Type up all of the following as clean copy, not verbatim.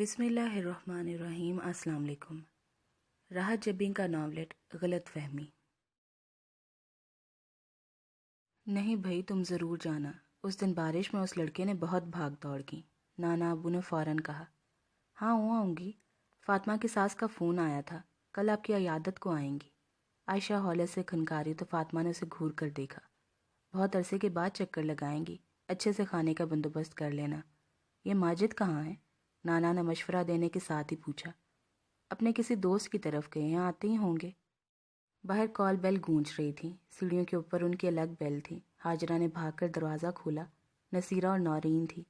بسم اللہ الرحمن الرحیم۔ السلام علیکم۔ راحت جبین کا ناولٹ غلط فہمی۔ نہیں بھائی، تم ضرور جانا۔ اس دن بارش میں اس لڑکے نے بہت بھاگ دوڑ کی۔ نانا ابو نے فوراً کہا، ہاں وہ آؤں گی۔ فاطمہ کی ساس کا فون آیا تھا، کل آپ کی عیادت کو آئیں گی۔ عائشہ ہولے سے کھنکاری تو فاطمہ نے اسے گھور کر دیکھا۔ بہت عرصے کے بعد چکر لگائیں گی، اچھے سے کھانے کا بندوبست کر لینا۔ یہ ماجد کہاں ہے؟ نانا نے مشورہ دینے کے ساتھ ہی پوچھا۔ اپنے کسی دوست کی طرف گئے ہیں، آتے ہی ہوں گے۔ باہر کال بیل گونج رہی تھی، سیڑھیوں کے اوپر ان کی الگ بیل تھی۔ ہاجرہ نے بھاگ کر دروازہ کھولا۔ نصیرہ اور نورین تھی۔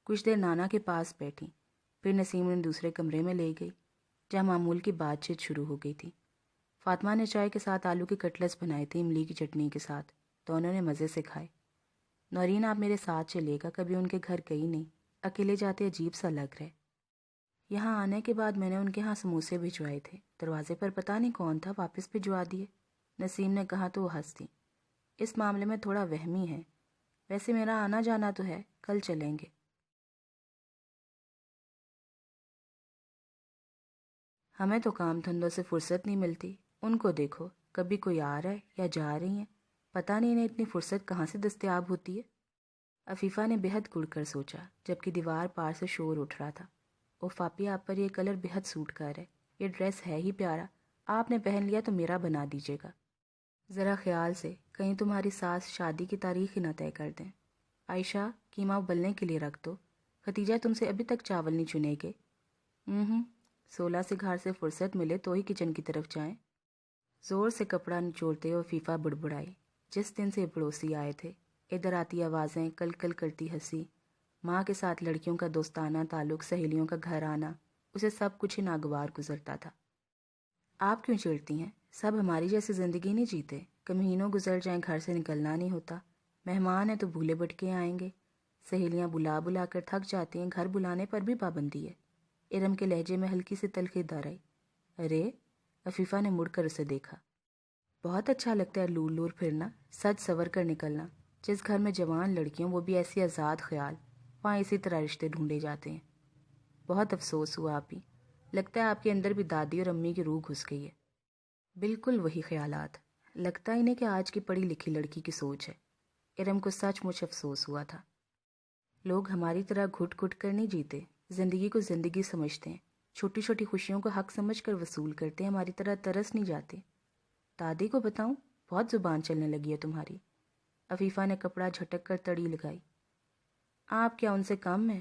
کچھ دیر نانا کے پاس بیٹھی، پھر نسیم نے دوسرے کمرے میں لے گئی، جہاں معمول کی بات چیت شروع ہو گئی تھی۔ فاطمہ نے چائے کے ساتھ آلو کے کٹلس بنائے تھے، املی کی چٹنی کے ساتھ۔ دونوں نے مزے سے کھائے۔ نورین آپ میرے ساتھ چلے گا، کبھی ان کے گھر گئی نہیں، اکیلے جاتے عجیب سا لگ رہے۔ یہاں آنے کے بعد میں نے ان کے ہاں سموسے بھجوائے تھے، دروازے پر پتہ نہیں کون تھا، واپس بھجوا دیے۔ نسیم نے کہا تو وہ ہنس دی۔ اس معاملے میں تھوڑا وہمی ہے، ویسے میرا آنا جانا تو ہے، کل چلیں گے۔ ہمیں تو کام دھندوں سے فرصت نہیں ملتی، ان کو دیکھو، کبھی کوئی آ رہا ہے یا جا رہی ہیں، پتہ نہیں انہیں اتنی فرصت کہاں سے دستیاب ہوتی ہے۔ عفیفہ نے بہت گڑ کر سوچا، جبکہ دیوار پار سے شور اٹھ رہا تھا۔ اوف پاپی، آپ پر یہ کلر بہت سوٹ کر ہے، یہ ڈریس ہے ہی پیارا، آپ نے پہن لیا تو میرا بنا دیجیے گا۔ ذرا خیال سے، کہیں تمہاری ساس شادی کی تاریخ ہی نہ طے کر دیں۔ عائشہ، قیمہ ابلنے کے لیے رکھ دو۔ ختیجہ تم سے ابھی تک چاول نہیں چنے گے۔ 16 سے گھر سے فرصت ملے تو ہی کچن کی طرف جائیں۔ زور سے کپڑا نچوڑتے ہوئے عفیفہ بڑبڑائی۔ جس دن سے پڑوسی آئے تھے، ادھر آتی آوازیں، کل کل کرتی ہنسی، ماں کے ساتھ لڑکیوں کا دوستانہ تعلق، سہیلیوں کا گھر آنا، اسے سب کچھ ہی ناگوار گزرتا تھا۔ آپ کیوں چڑھتی ہیں؟ سب ہماری جیسی زندگی نہیں جیتے، کمہینوں گزر جائیں، گھر سے نکلنا نہیں ہوتا۔ مہمان ہیں تو بھولے بٹکے آئیں گے، سہیلیاں بلا بلا کر تھک جاتی ہیں، گھر بلانے پر بھی پابندی ہے۔ ارم کے لہجے میں ہلکی سی تلخی در آئی۔ ارے، عفیفہ نے مڑ کر اسے دیکھا۔ بہت اچھا لگتا ہے لور لور پھرنا، سج سور کر نکلنا۔ جس گھر میں جوان لڑکیوں، وہ بھی ایسی آزاد خیال، وہاں اسی طرح رشتے ڈھونڈے جاتے ہیں۔ بہت افسوس ہوا آپ ہی، لگتا ہے آپ کے اندر بھی دادی اور امی کی روح گھس گئی ہے۔ بالکل وہی خیالات، لگتا ہی نہیں کہ آج کی پڑھی لکھی لڑکی کی سوچ ہے۔ ارم کو سچ مچ افسوس ہوا تھا۔ لوگ ہماری طرح گھٹ گھٹ کر نہیں جیتے، زندگی کو زندگی سمجھتے ہیں، چھوٹی چھوٹی خوشیوں کو حق سمجھ کر وصول کرتے ہیں، ہماری طرح ترس نہیں جاتے۔ دادی کو بتاؤں، بہت زبان چلنے لگی ہے تمہاری۔ عفیفہ نے کپڑا جھٹک کر تڑی لگائی۔ آپ کیا ان سے کم ہیں؟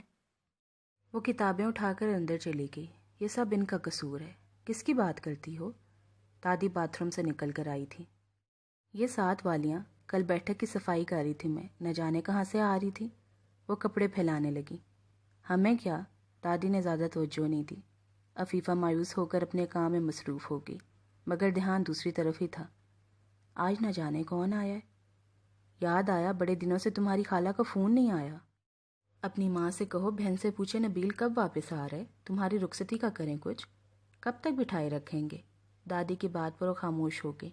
وہ کتابیں اٹھا کر اندر چلی گئی۔ یہ سب ان کا قصور ہے، کس کی بات کرتی ہو؟ دادی باتھ روم سے نکل کر آئی تھی۔ یہ ساتھ والیاں، کل بیٹھک کی صفائی کر رہی تھی، میں نہ جانے کہاں سے آ رہی تھی۔ وہ کپڑے پھیلانے لگی۔ ہمیں کیا؟ دادی نے زیادہ توجہ نہیں دی۔ عفیفہ مایوس ہو کر اپنے کام میں مصروف ہو گئی، مگر دھیان دوسری طرف ہی تھا۔ آج نہ جانے کون آیا ہے؟ یاد آیا، بڑے دنوں سے تمہاری خالہ کا فون نہیں آیا۔ اپنی ماں سے کہو، بہن سے پوچھے نبیل کب واپس آ رہے، تمہاری رخصتی کا کریں کچھ، کب تک بٹھائے رکھیں گے۔ دادی کی بات پر وہ خاموش ہو گئی۔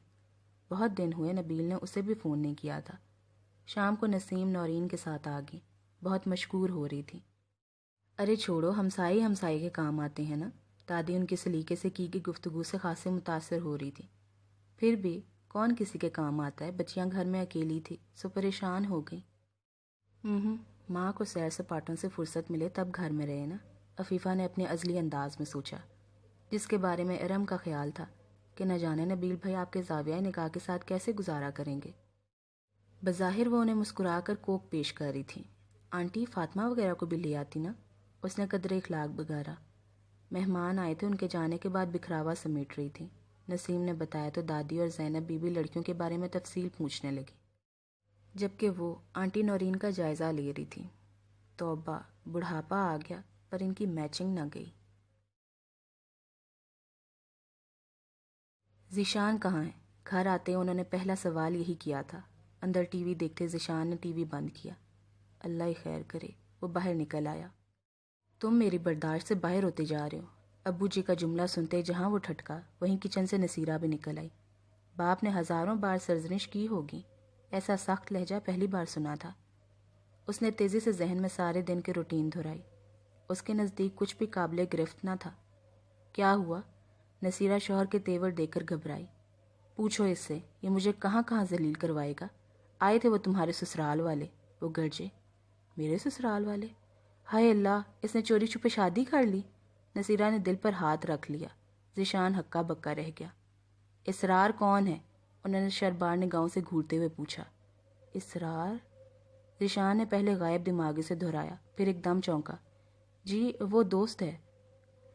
بہت دن ہوئے نبیل نے اسے بھی فون نہیں کیا تھا۔ شام کو نسیم نورین کے ساتھ آ گئی، بہت مشکور ہو رہی تھی۔ ارے چھوڑو، ہمسائے ہمسائے کے کام آتے ہیں نا۔ دادی ان کے سلیقے سے کی گئی گفتگو سے خاصے متاثر ہو رہی تھی۔ پھر بھی کون کسی کے کام آتا ہے، بچیاں گھر میں اکیلی تھی، سو پریشان ہو گئی۔ ماں کو سیر سپاٹوں سے فرصت ملے تب گھر میں رہے نا، عفیفہ نے اپنے ازلی انداز میں سوچا، جس کے بارے میں ارم کا خیال تھا کہ نہ جانے نبیل بھائی آپ کے زاویہ نکاح کے ساتھ کیسے گزارا کریں گے۔ بظاہر وہ انہیں مسکرا کر کوک پیش کر رہی تھی۔ آنٹی، فاطمہ وغیرہ کو بھی لے آتی نا، اس نے قدر اخلاق بگاڑا۔ مہمان آئے تھے، ان کے جانے کے بعد بکھراوا سمیٹ رہی تھی۔ نسیم نے بتایا تو دادی اور زینب بی بی لڑکیوں کے بارے میں تفصیل پوچھنے لگی، جبکہ وہ آنٹی نورین کا جائزہ لے رہی تھی۔ توبہ، بڑھاپا آ گیا، پر ان کی میچنگ نہ گئی۔ ذیشان کہاں ہے؟ گھر آتے انہوں نے پہلا سوال یہی کیا تھا۔ اندر ٹی وی دیکھتے ذیشان نے ٹی وی بند کیا۔ اللہ ہی خیر کرے۔ وہ باہر نکل آیا۔ تم میری برداشت سے باہر ہوتے جا رہے ہو۔ ابو جی کا جملہ سنتے جہاں وہ ٹھٹکا، وہیں کچن سے نصیرہ بھی نکل آئی۔ باپ نے ہزاروں بار سرزنش کی ہوگی، ایسا سخت لہجہ پہلی بار سنا تھا۔ اس نے تیزی سے ذہن میں سارے دن کے روٹین دہرائی۔ اس کے نزدیک کچھ بھی قابل گرفت نہ تھا۔ کیا ہوا؟ نصیرہ شوہر کے تیور دیکھ کر گھبرائی۔ پوچھو اس سے، یہ مجھے کہاں کہاں ذلیل کروائے گا۔ آئے تھے وہ تمہارے سسرال والے، وہ گرجے۔ میرے سسرال والے؟ ہائے اللہ، اس نے چوری چھپے شادی کر لی؟ نصیرہ نے دل پر ہاتھ رکھ لیا۔ ذیشان ہکا بکا رہ گیا۔ اسرار کون ہے؟ انہوں نے شربار نگاہوں سے گھورتے ہوئے پوچھا۔ اسرار؟ ذیشان نے پہلے غائب دماغی سے دہرایا، پھر ایک دم چونکا۔ جی وہ دوست ہے۔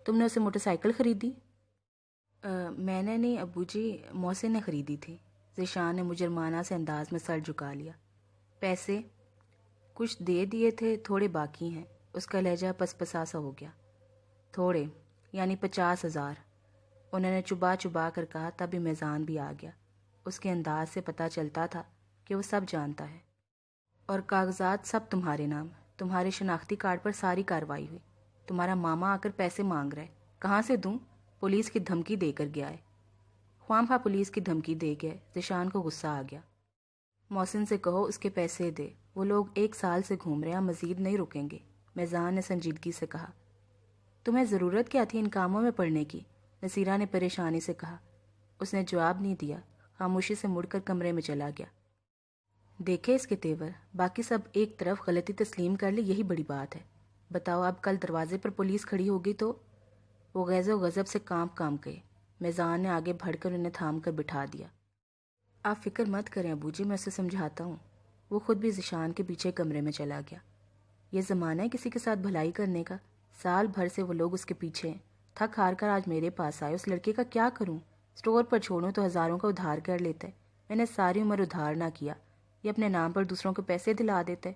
تم نے اسے موٹر سائیکل خریدی؟ میں نے نہیں ابو جی، محسن نے خریدی تھی۔ ذیشان نے مجرمانہ سے انداز میں سر جھکا لیا۔ پیسے؟ کچھ دے دیے تھے، تھوڑے باقی ہیں۔ اس کا لہجہ پسپسا سا ہو گیا۔ تھوڑے یعنی 50,000۔ انہوں نے چبا چبا کر کہا، تبھی میزان بھی آ گیا۔ اس کے انداز سے پتہ چلتا تھا کہ وہ سب جانتا ہے۔ اور کاغذات سب تمہارے نام، تمہارے شناختی کارڈ پر ساری کارروائی ہوئی۔ تمہارا ماما آ کر پیسے مانگ رہا ہے، کہاں سے دوں؟ پولیس کی دھمکی دے کر گیا ہے۔ خواہ خواہ پولیس کی دھمکی دے گئے۔ ذیشان کو غصہ آ گیا۔ محسن سے کہو اس کے پیسے دے، وہ لوگ 1 سال سے گھوم رہے ہیں، مزید نہیں رکیں گے۔ میزان نے سنجیدگی سے کہا۔ تمہیں ضرورت کیا تھی ان کاموں میں پڑنے کی؟ نصیرہ نے پریشانی سے کہا۔ اس نے جواب نہیں دیا، خاموشی سے مڑ کر کمرے میں چلا گیا۔ دیکھے اس کے تیور، باقی سب ایک طرف غلطی تسلیم کر لی، یہی بڑی بات ہے۔ بتاؤ اب کل دروازے پر پولیس کھڑی ہوگی تو؟ وہ غیظ و غضب سے کانپ گئے۔ میزان نے آگے بڑھ کر انہیں تھام کر بٹھا دیا۔ آپ فکر مت کریں ابو جی، میں اسے سمجھاتا ہوں۔ وہ خود بھی ذیشان کے پیچھے کمرے میں چلا گیا۔ یہ زمانہ ہے کسی کے ساتھ بھلائی کرنے کا؟ سال بھر سے وہ لوگ اس کے پیچھے ہیں، تھک ہار کر آج میرے پاس آئے۔ اس لڑکے کا کیا کروں؟ اسٹور پر چھوڑوں تو ہزاروں کا ادھار کر لیتا ہے۔ میں نے ساری عمر ادھار نہ کیا، یہ اپنے نام پر دوسروں کو پیسے دلا دیتا ہے۔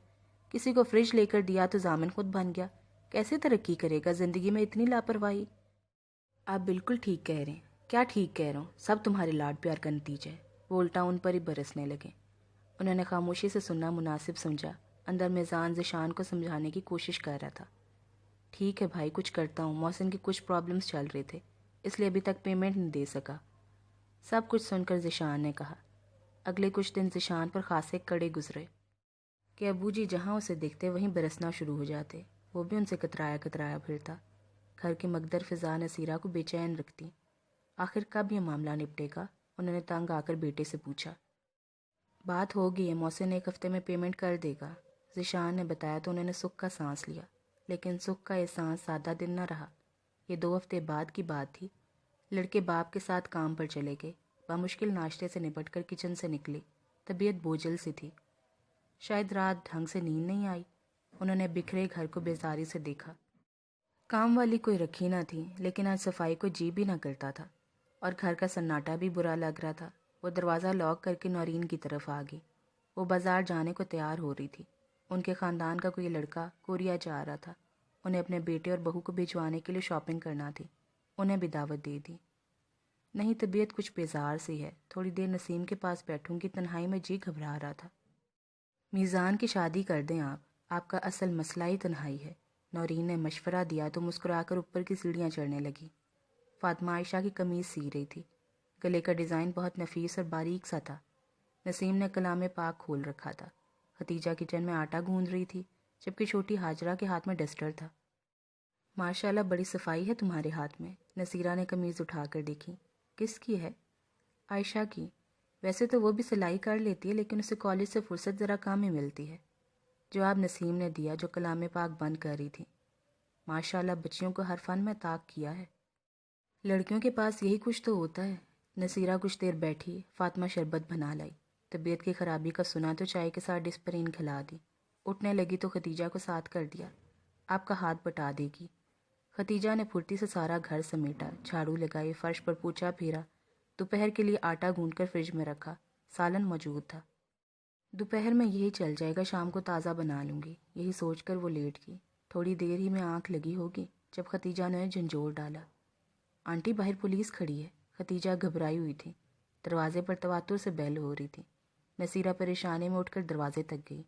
کسی کو فریج لے کر دیا تو ضامن خود بن گیا۔ کیسے ترقی کرے گا زندگی میں اتنی لاپرواہی؟ آپ بالکل ٹھیک کہہ رہے ہیں۔ کیا ٹھیک کہہ رہا ہوں؟ سب تمہارے لاڈ پیار کا نتیجہ ہے۔ وہ الٹا ان پر ہی برسنے لگے۔ انہوں نے خاموشی سے سننا مناسب سمجھا۔ اندر میزان ذیشان کو سمجھانے کی کوشش کر رہا تھا۔ ٹھیک ہے بھائی، کچھ کرتا ہوں۔ محسن کی کچھ پرابلمز چل رہے تھے، اس لیے ابھی تک پیمنٹ نہیں دے سکا۔ سب کچھ سن کر ذیشان نے کہا۔ اگلے کچھ دن ذیشان پر خاصے کڑے گزرے کہ ابو جی جہاں اسے دیکھتے وہیں برسنا شروع ہو جاتے۔ وہ بھی ان سے کترایا کترایا پھرتا۔ گھر کی مقدر فضا نصیرہ کو بے چین رکھتی۔ آخر کب یہ معاملہ نپٹے گا؟ انہوں نے تنگ آ کر بیٹے سے پوچھا۔ بات ہو گئی ہے، محسن 1 ہفتے میں پیمنٹ کر دے گا، ذیشان نے بتایا تو انہوں نے سکھ کا سانس لیا۔ لیکن سکھ کا یہ سانس سادہ دن نہ رہا۔ یہ 2 ہفتے بعد کی بات تھی۔ لڑکے باپ کے ساتھ کام پر چلے گئے۔ بمشکل ناشتے سے نپٹ کر کچن سے نکلی۔ طبیعت بوجھل سی تھی، شاید رات ڈھنگ سے نیند نہیں آئی۔ انہوں نے بکھرے گھر کو بیزاری سے دیکھا۔ کام والی کوئی رکھی نہ تھی، لیکن آج صفائی کو جی بھی نہ کرتا تھا، اور گھر کا سناٹا بھی برا لگ رہا تھا۔ وہ دروازہ لاک کر کے نورین کی طرف آ گئی۔ وہ بازار جانے کو تیار ہو رہی تھی۔ ان کے خاندان کا کوئی لڑکا کوریا جا رہا تھا۔ انہیں اپنے بیٹے اور بہو کو بھجوانے کے لیے شاپنگ کرنا تھی۔ انہیں بھی دعوت دے دی۔ نہیں، طبیعت کچھ بیزار سی ہے، تھوڑی دیر نسیم کے پاس بیٹھوں گی۔ تنہائی میں جی گھبرا رہا تھا۔ میزان کی شادی کر دیں آپ کا اصل مسئلہ ہی تنہائی ہے۔ نورین نے مشورہ دیا تو مسکرا کر اوپر کی سیڑھیاں چڑھنے لگی۔ فاطمہ عائشہ کی قمیض سی رہی تھی۔ گلے کا ڈیزائن بہت نفیس اور باریک سا تھا۔ نسیم نے کلام پاک کھول رکھا تھا۔ ختیجہ کچن میں آٹا گوندھ رہی تھی، جبکہ چھوٹی ہاجرہ کے ہاتھ میں ڈسٹر تھا۔ ماشاءاللہ بڑی صفائی ہے تمہارے ہاتھ میں۔ نصیرہ نے قمیض اٹھا کر دیکھی۔ کس کی ہے؟ عائشہ کی۔ ویسے تو وہ بھی سلائی کر لیتی ہے، لیکن اسے کالج سے فرصت ذرا کم ہی ملتی ہے، جواب نسیم نے دیا، جو کلام پاک بند کر رہی تھی۔ ماشاءاللہ بچیوں کو ہر فن میں طاق کیا ہے۔ لڑکیوں کے پاس یہی کچھ تو ہوتا ہے۔ نصیرہ کچھ دیر بیٹھی۔ فاطمہ شربت بنا لائی۔ طبیعت کی خرابی کا سنا تو چائے کے ساتھ ڈسپرین کھلا دی۔ اٹھنے لگی تو ختیجہ کو ساتھ کر دیا۔ آپ کا ہاتھ بٹا دے گی۔ ختیجہ نے پھرتی سے سارا گھر سمیٹا، جھاڑو لگائی، فرش پر پوچھا پھیرا، دوپہر کے لیے آٹا گوندھ کر فریج میں رکھا۔ سالن موجود تھا۔ دوپہر میں یہی چل جائے گا، شام کو تازہ بنا لوں گی، یہی سوچ کر وہ لیٹ گئی۔ تھوڑی دیر ہی میں آنکھ لگی ہوگی جب ختیجہ نے جھنجھوڑ ڈالا۔ آنٹی باہر پولیس کھڑی ہے۔ ختیجہ گھبرائی ہوئی تھی۔ دروازے پر تواتر سے بیل ہو رہی تھی۔ نصیرہ پریشانی میں اٹھ کر دروازے تک گئی۔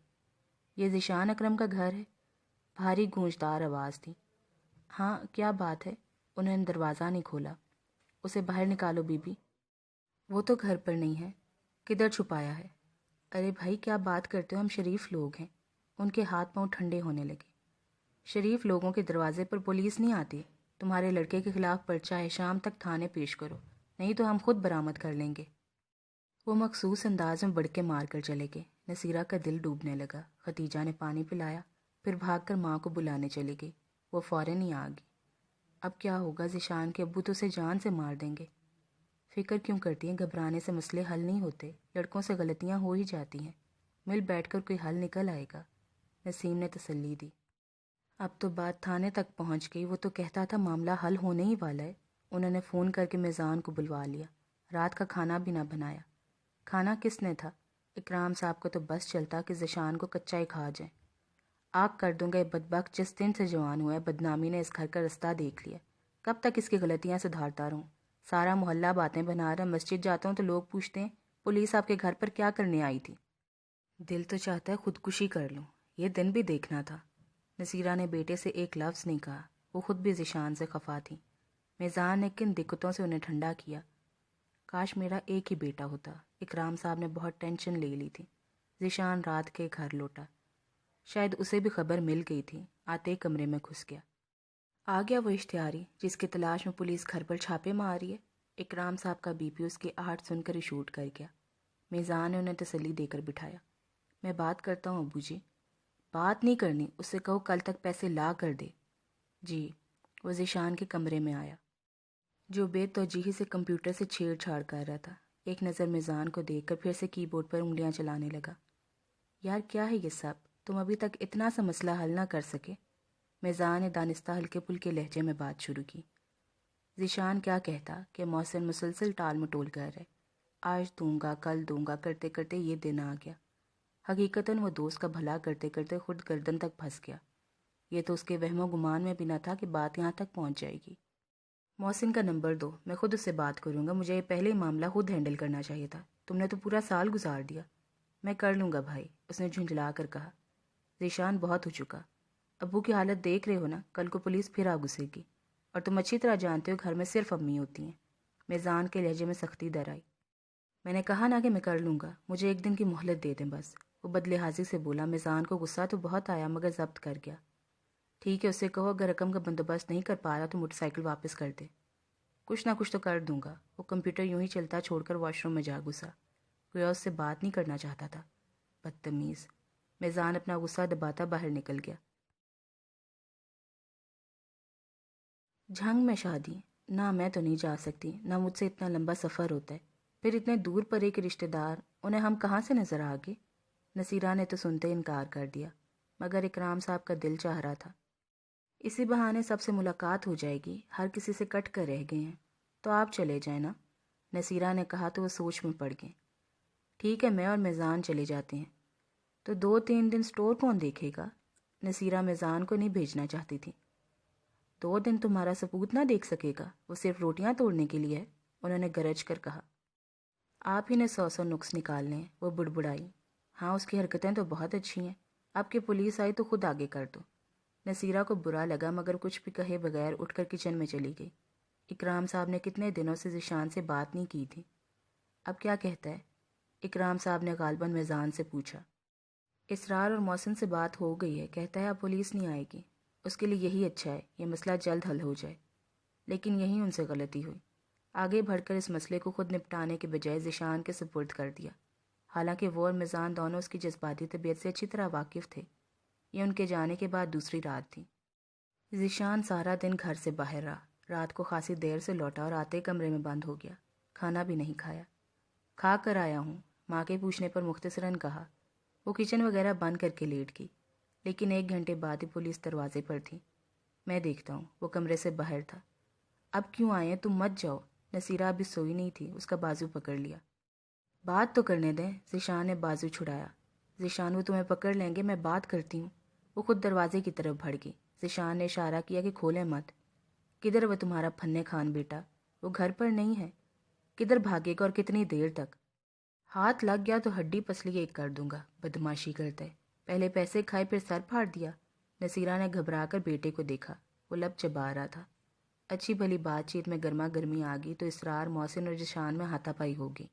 یہ ذیشان اکرم کا گھر ہے؟ بھاری گونجدار آواز تھی۔ ہاں، کیا بات ہے؟ انہوں نے دروازہ نہیں کھولا۔ اسے باہر نکالو بی بی۔ وہ تو گھر پر نہیں ہے۔ کدھر چھپایا ہے؟ ارے بھائی کیا بات کرتے ہو، ہم شریف لوگ ہیں۔ ان کے ہاتھ پاؤں ٹھنڈے ہونے لگے۔ شریف لوگوں کے دروازے پر پولیس نہیں آتی. تمہارے لڑکے کے خلاف پرچہ ہے، شام تک تھانے پیش کرو، نہیں تو ہم خود برآمد کر لیں گے. وہ مخصوص انداز میں بڑکے مار کر چلے گئے. نصیرہ کا دل ڈوبنے لگا. ختیجہ نے پانی پلایا، پھر بھاگ کر ماں کو بلانے چلی گئی. وہ فوراً ہی آ گئی. اب کیا ہوگا؟ ذیشان کے ابو تو اسے جان سے مار دیں گے. فکر کیوں کرتی ہیں؟ گھبرانے سے مسئلے حل نہیں ہوتے. لڑکوں سے غلطیاں ہو ہی جاتی ہیں، مل بیٹھ کر کوئی حل نکل آئے گا. نسیم نے تسلی دی. اب تو بات تھانے تک پہنچ گئی. وہ تو کہتا تھا معاملہ حل ہونے ہی والا ہے. انہوں نے فون کر کے میزان کو بلوا لیا. رات کا کھانا بھی نہ بنایا. کھانا کس نے تھا؟ اکرام صاحب کو تو بس چلتا کہ ذیشان کو کچا ہی کھا جائیں. آگ کر دوں گا یہ بدبخت، جس دن سے جوان ہوا ہے بدنامی نے اس گھر کا رستہ دیکھ لیا. کب تک اس کی غلطیاں سدھارتا رہوں؟ سارا محلہ باتیں بنا رہا. مسجد جاتا ہوں تو لوگ پوچھتے ہیں پولیس آپ کے گھر پر کیا کرنے آئی تھی. دل تو چاہتا ہے خودکشی کر لوں. یہ دن بھی دیکھنا تھا. نصیرہ نے بیٹے سے ایک لفظ نہیں کہا. وہ خود بھی ذیشان سے خفا تھی. میزان نے کن دقتوں سے انہیں ٹھنڈا کیا. کاش میرا ایک ہی بیٹا ہوتا. اکرام صاحب نے بہت ٹینشن لے لی تھی. ذیشان رات کے گھر لوٹا. شاید اسے بھی خبر مل گئی تھی. آتے کمرے میں گھس گیا. آ گیا وہ اشتہاری جس کی تلاش میں پولیس گھر پر چھاپے مار رہی ہے. اکرام صاحب کا بی پی اس کی آہٹ سن کر ہی شوٹ کر گیا. میزان نے انہیں تسلی دے کر بٹھایا. میں بات کرتا ہوں ابو جی. بات نہیں کرنی، اس سے کہو کل تک پیسے لا کر دے. جی. وہ ذیشان کے کمرے میں آیا جو بے توجہی سے کمپیوٹر سے چھیڑ چھاڑ کر رہا تھا. ایک نظر میزان کو دیکھ کر پھر سے کی بورڈ پر انگلیاں چلانے لگا. یار کیا ہے یہ سب؟ تم ابھی تک اتنا سا مسئلہ حل نہ کر سکے؟ میزان نے دانستہ ہلکے پھلکے لہجے میں بات شروع کی. ذیشان کیا کہتا کہ محسن مسلسل ٹال مٹول کر رہے. آج دوں گا کل دوں گا کرتے کرتے یہ دن آ گیا. حقیقتاً وہ دوست کا بھلا کرتے کرتے خود گردن تک پھنس گیا. یہ تو اس کے وہم و گمان میں بھی نہ تھا کہ بات یہاں تک پہنچ جائے گی. محسن کا نمبر دو، میں خود اس سے بات کروں گا. مجھے یہ پہلے ہی معاملہ خود ہینڈل کرنا چاہیے تھا. تم نے تو پورا سال گزار دیا. میں کر لوں گا بھائی، اس نے جھنجھلا کر کہا. ذیشان بہت ہو چکا. ابو کی حالت دیکھ رہے ہو نا، کل کو پولیس پھر آ گھسے گی. اور تم اچھی طرح جانتے ہو گھر میں صرف امی ہوتی ہیں. میزان کے لہجے میں سختی در آئی. میں نے کہا نا کہ میں کر لوں گا، مجھے ایک دن کی مہلت دے دیں بس. وہ بدلحاظی سے بولا. میزان کو غصہ تو بہت آیا مگر ضبط کر گیا. ٹھیک ہے، اس سے کہو اگر رقم کا بندوبست نہیں کر پا رہا تو موٹر سائیکل واپس کر دے. کچھ نہ کچھ تو کر دوں گا. وہ کمپیوٹر یوں ہی چلتا چھوڑ کر واش روم میں جا گھسا. گویا اس سے بات نہیں کرنا چاہتا تھا. بدتمیز. میزان اپنا غصہ دباتا باہر نکل گیا. جھنگ میں شادی؟ نہ میں تو نہیں جا سکتی، نہ مجھ سے اتنا لمبا سفر ہوتا ہے. پھر اتنے دور پر ایک رشتہ دار، انہیں ہم کہاں سے نظر آ گئے؟ نصیرہ نے تو سنتے انکار کر دیا، مگر اکرام صاحب کا دل چاہ رہا تھا. اسی بہانے سب سے ملاقات ہو جائے گی. ہر کسی سے کٹ کر رہ گئے ہیں. تو آپ چلے جائیں نا، نصیرہ نے کہا تو وہ سوچ میں پڑ گئے. ٹھیک ہے، میں اور میزان چلے جاتے ہیں. تو 2-3 دن سٹور کون دیکھے گا؟ نصیرہ میزان کو نہیں بھیجنا چاہتی تھی. 2 دن تمہارا سپوت نہ دیکھ سکے گا؟ وہ صرف روٹیاں توڑنے کے لیے ہے، انہوں نے گرج کر کہا. آپ ہی نے 100 نقص نکالنے ہیں، وہ بڑبڑائی. ہاں اس کی حرکتیں تو بہت اچھی ہیں. اب کہ پولیس آئی تو خود آگے کر دو. نصیرہ کو برا لگا مگر کچھ بھی کہے بغیر اٹھ کر کچن میں چلی گئی. اکرام صاحب نے کتنے دنوں سے ذیشان سے بات نہیں کی تھی. اب کیا کہتا ہے؟ اکرام صاحب نے غالباً میزان سے پوچھا. اسرار اور محسن سے بات ہو گئی ہے، کہتا ہے اب پولیس نہیں آئے گی. اس کے لیے یہی اچھا ہے، یہ مسئلہ جلد حل ہو جائے. لیکن یہی ان سے غلطی ہوئی. آگے بڑھ کر اس مسئلے کو خود نپٹانے کے بجائے ذیشان کے سپرد کر دیا. حالانکہ وہ اور میزان دونوں اس کی جذباتی طبیعت سے اچھی طرح واقف تھے. یہ ان کے جانے کے بعد دوسری رات تھی. ذیشان سارا دن گھر سے باہر رہا. رات کو خاصی دیر سے لوٹا اور آتے کمرے میں بند ہو گیا. کھانا بھی نہیں کھایا. کھا کر آیا ہوں، ماں کے پوچھنے پر مختصراً کہا. وہ کچن وغیرہ بند کر کے لیٹ گئی. لیکن 1 گھنٹے بعد ہی پولیس دروازے پر تھی. میں دیکھتا ہوں. وہ کمرے سے باہر تھا. اب کیوں آئے ہیں؟ تم مت جاؤ. نصیرہ ابھی سوئی نہیں تھی، اس کا بازو پکڑ لیا. بات تو کرنے دیں. ذیشان نے بازو چھڑایا. ذیشان وہ تمہیں پکڑ لیں گے، میں بات کرتی ہوں. وہ خود دروازے کی طرف بڑھ گئی. ذیشان نے اشارہ کیا کہ کھولیں مت. کدھر وہ تمہارا پھنے خان بیٹا؟ وہ گھر پر نہیں ہے. کدھر بھاگے گا اور کتنی دیر تک؟ ہاتھ لگ گیا تو ہڈی پسلی ایک کر دوں گا. بدماشی کرتا ہے. پہلے پیسے کھائے پھر سر پھاڑ دیا. نصیرہ نے گھبرا کر بیٹے کو دیکھا. وہ لب چبا رہا تھا. اچھی بھلی بات چیت میں گرما گرمی آ گئی تو اسرار، محسن اور ذیشان میں ہاتھا پائی ہوگی.